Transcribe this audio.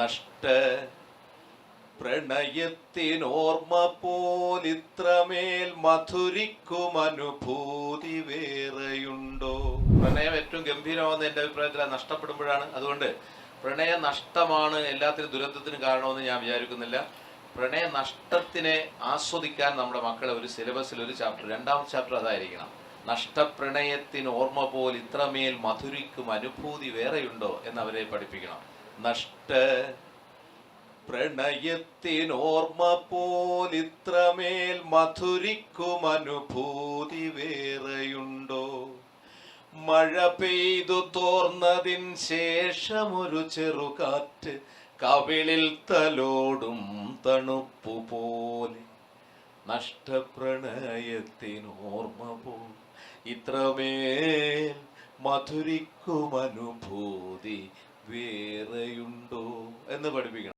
നഷ്ട പ്രണയത്തിനോർമ്മ പോലിത്രമേൽ മധുരിക്കും അനുഭൂതി വേറെയുണ്ടോ. പ്രണയം ഏറ്റവും ഗംഭീരമാവുന്ന എൻ്റെ അഭിപ്രായത്തിൽ നഷ്ടപ്പെടുമ്പോഴാണ്. അതുകൊണ്ട് പ്രണയ നഷ്ടമാണ് എല്ലാത്തിനും ദുരന്തത്തിനും കാരണമെന്ന് ഞാൻ വിചാരിക്കുന്നില്ല. പ്രണയ നഷ്ടത്തിനെ ആസ്വദിക്കാൻ നമ്മുടെ മക്കളെ ഒരു സിലബസിൽ ഒരു ചാപ്റ്റർ, രണ്ടാമത്തെ ചാപ്റ്റർ അതായിരിക്കണം. നഷ്ടപ്രണയത്തിന് ഓർമ്മ പോൽ ഇത്രമേൽ മധുരിക്കും അനുഭൂതി വേറെയുണ്ടോ എന്നവരെ പഠിപ്പിക്കണം. നഷ്ട പ്രണയത്തിനോർമ്മ പോൽ ഇത്രമേൽ മധുരിക്കും അനുഭൂതി വേറെയുണ്ടോ. മഴ പെയ്തു തോർന്നതിൻ ശേഷമൊരു ചെറുകാറ്റ് കവിളിൽ തലോടും തണുപ്പു പോലെ. നഷ്ടപ്രണയത്തിനോർമ്മ പോൽ ഇത്രമേൽ മധുരിക്കും അനുഭൂതി വേറെയുണ്ടോ എന്ന് പഠിപ്പിക്കണം.